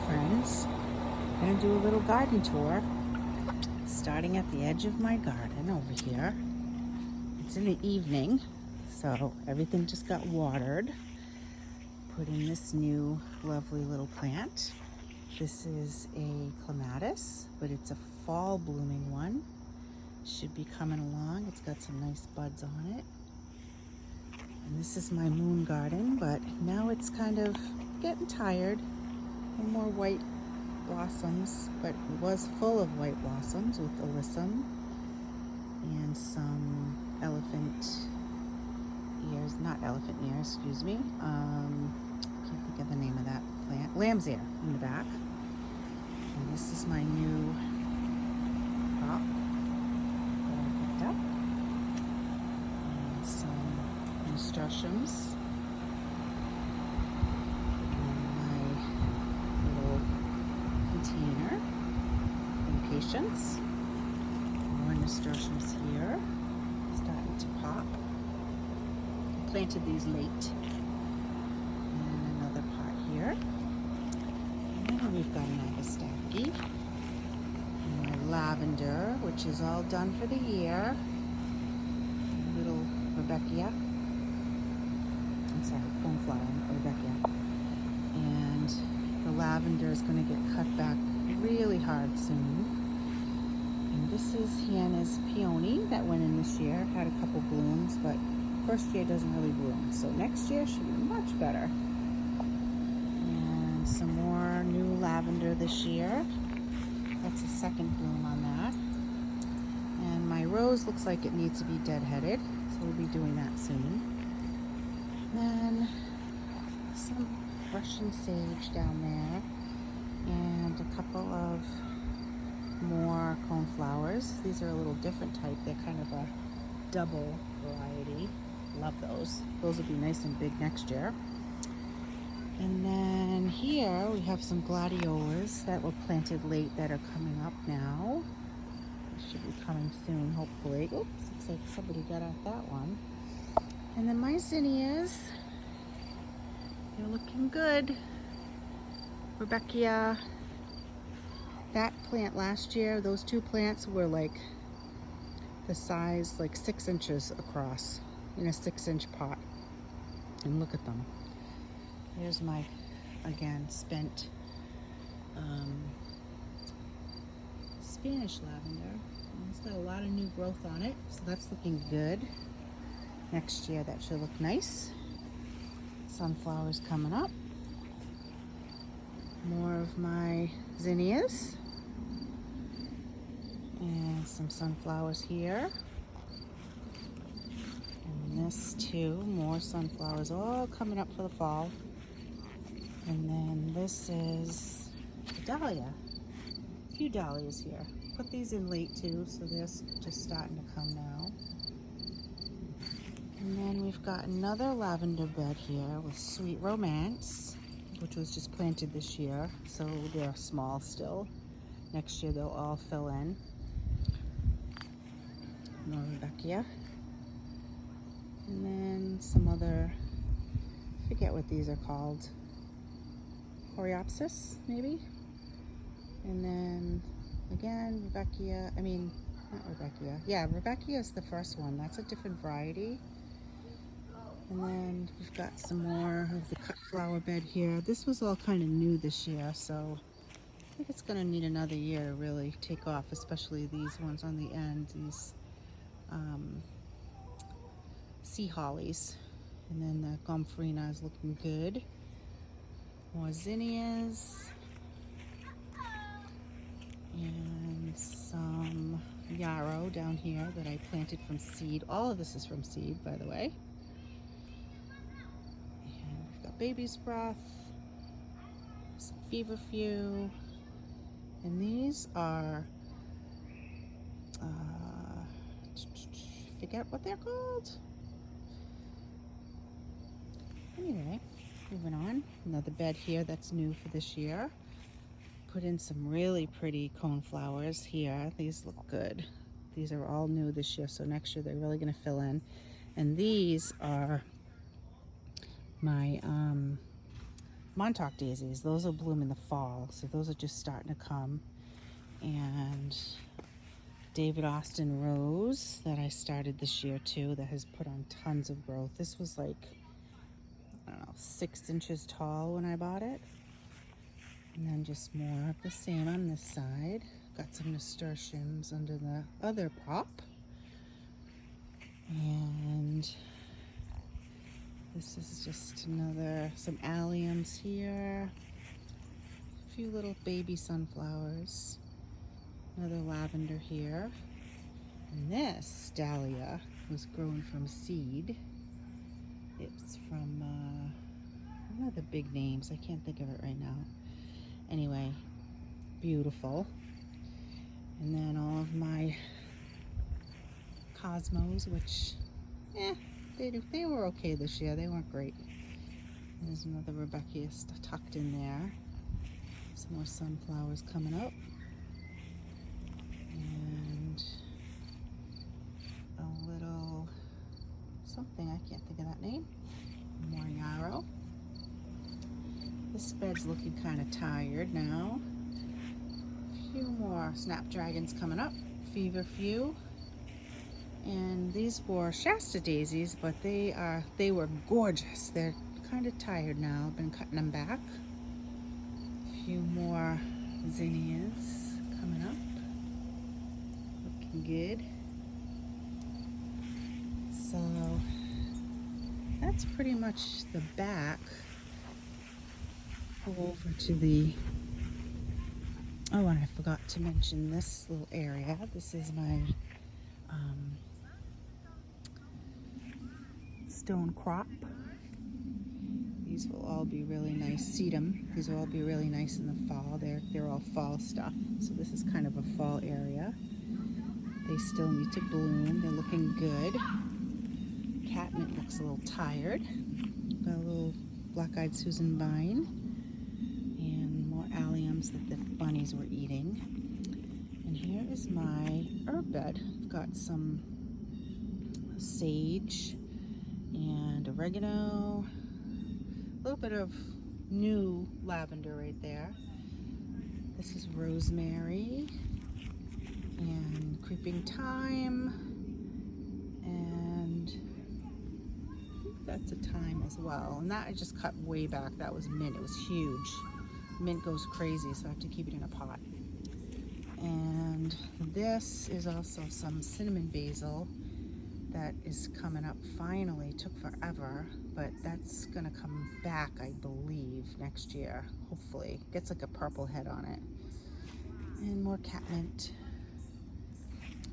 friends. I'm going to do a little garden tour, starting at the edge of my garden over here. It's in the evening, so everything just got watered. Put in this new lovely little plant. This is a clematis, but it's a fall blooming one. Should be coming along. It's got some nice buds on it. And this is my moon garden, but now it's kind of getting tired. No more white blossoms, but it was full of white blossoms with alyssum and some elephant ears, not elephant ears, excuse me. Can't think of the name of that plant. Lamb's ear in the back. And this is my new crop that I picked up. And some nasturtiums. Container, impatiens, more nasturtiums here, starting to pop. I planted these late, and another pot here. And then we've got an agastaki, and my lavender, which is all done for the year. A little Rebecca, I'm sorry, coneflower, Rebecca, and the lavender is going to get cut back really hard soon. And this is Hannah's peony that went in this year. Had a couple blooms, but first year doesn't really bloom. So next year should be much better. And some more new lavender this year. That's a second bloom on that. And my rose looks like it needs to be deadheaded, so we'll be doing that soon. Then some Russian sage down there, and a couple of more coneflowers. These are a little different type. They're kind of a double variety. Love those. Those will be nice and big next year. And then here we have some gladiolas that were planted late that are coming up now. They should be coming soon, hopefully. Oops, looks like somebody got at that one. And then my zinnias. They're looking good. Rebecca, that plant last year, those two plants were like the size, like 6 inches across in a 6-inch pot. And look at them. Here's my, again, spent Spanish lavender. And it's got a lot of new growth on it, so that's looking good. Next year that should look nice. Sunflowers coming up. More of my zinnias. And some sunflowers here. And this too, more sunflowers all coming up for the fall. And then this is a dahlia. A few dahlias here. Put these in late too, so they're just starting to come now. And then we've got another lavender bed here with Sweet Romance, which was just planted this year, so they're small still. Next year they'll all fill in. More Rebecca. And then some other, I forget what these are called. Coreopsis, maybe? And then again, Rebecca, not Rebecca. Yeah, Rebecca is the first one. That's a different variety. And then we've got some more of the cut flower bed here. This was all kind of new this year, so I think it's going to need another year to really take off, especially these ones on the end, these sea hollies. And then the gomphrena is looking good. More zinnias. And some yarrow down here that I planted from seed. All of this is from seed, by the way. Baby's breath, some feverfew, and these are, forget what they're called. Anyway, moving on. Another bed here that's new for this year. Put in some really pretty coneflowers here. These look good. These are all new this year, so next year they're really going to fill in. And these are my Montauk daisies. Those will bloom in the fall, so those are just starting to come. And David Austin rose that I started this year too, that has put on tons of growth. This was like, I don't know, 6 inches tall when I bought it. And then just more of the same on this side. Got some nasturtiums under the other prop. And this is just some alliums here. A few little baby sunflowers. Another lavender here. And this dahlia was grown from seed. It's from, one of the big names. I can't think of it right now. Anyway, beautiful. And then all of my cosmos, which, they were okay this year. They weren't great. There's another Rebecca tucked in there. Some more sunflowers coming up. And a little something, I can't think of that name. More yarrow. This bed's looking kind of tired now. A few more snapdragons coming up. Feverfew. And these were Shasta daisies, but they were gorgeous. They're kind of tired now. I've been cutting them back. A few more zinnias coming up. Looking good. So that's pretty much the back. Go over to the, oh, and I forgot to mention this little area. This is my stone crop. These will all be really nice. Sedum. These will all be really nice in the fall. They're all fall stuff. So this is kind of a fall area. They still need to bloom. They're looking good. Catnip looks a little tired. Got a little black-eyed Susan vine and more alliums that the bunnies were eating. And here is my herb bed. I've got some sage and oregano, a little bit of new lavender right there. This is rosemary and creeping thyme, and I think that's a thyme as well. And that I just cut way back. That was mint. It was huge. Mint goes crazy, so I have to keep it in a pot. And this is also some cinnamon basil that is coming up finally. It took forever, but that's gonna come back, I believe, next year, hopefully. Gets like a purple head on it. And more catmint.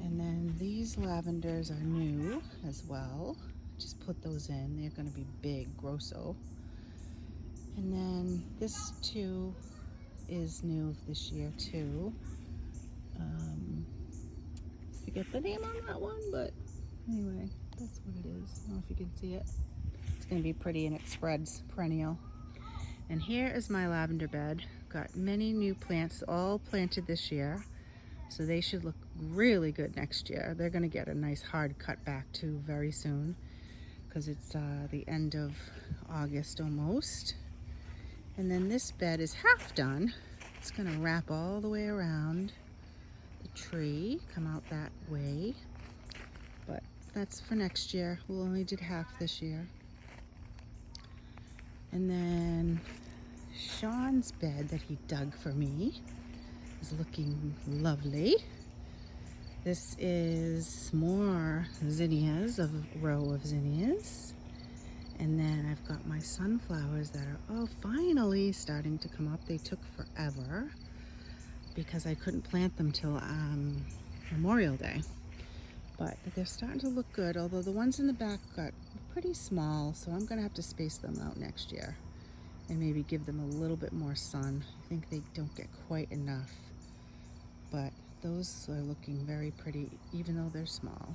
And then these lavenders are new as well. Just put those in. They're gonna be big, grosso. And then this too is new this year too. Forget the name on that one, but anyway, that's what it is. I don't know if you can see it. It's gonna be pretty and it spreads perennial. And here is my lavender bed. Got many new plants, all planted this year. So they should look really good next year. They're gonna get a nice hard cut back too very soon, because it's the end of August almost. And then this bed is half done. It's gonna wrap all the way around the tree, come out that way. But that's for next year. We only did half this year. And then Sean's bed that he dug for me is looking lovely. This is more zinnias, a row of zinnias. And then I've got my sunflowers that are finally starting to come up. They took forever because I couldn't plant them till Memorial Day. But they're starting to look good, although the ones in the back got pretty small, so I'm gonna have to space them out next year and maybe give them a little bit more sun. I think they don't get quite enough, but those are looking very pretty, even though they're small.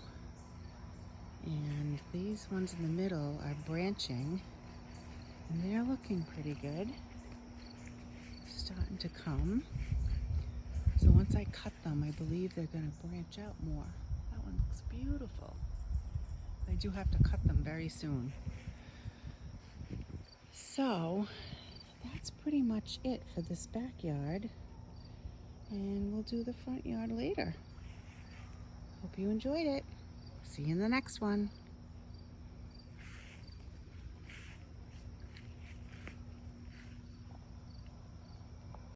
And these ones in the middle are branching, and they're looking pretty good. Starting to come. So once I cut them, I believe they're gonna branch out more. That one looks beautiful. I do have to cut them very soon. So that's pretty much it for this backyard. And we'll do the front yard later. Hope you enjoyed it. See you in the next one.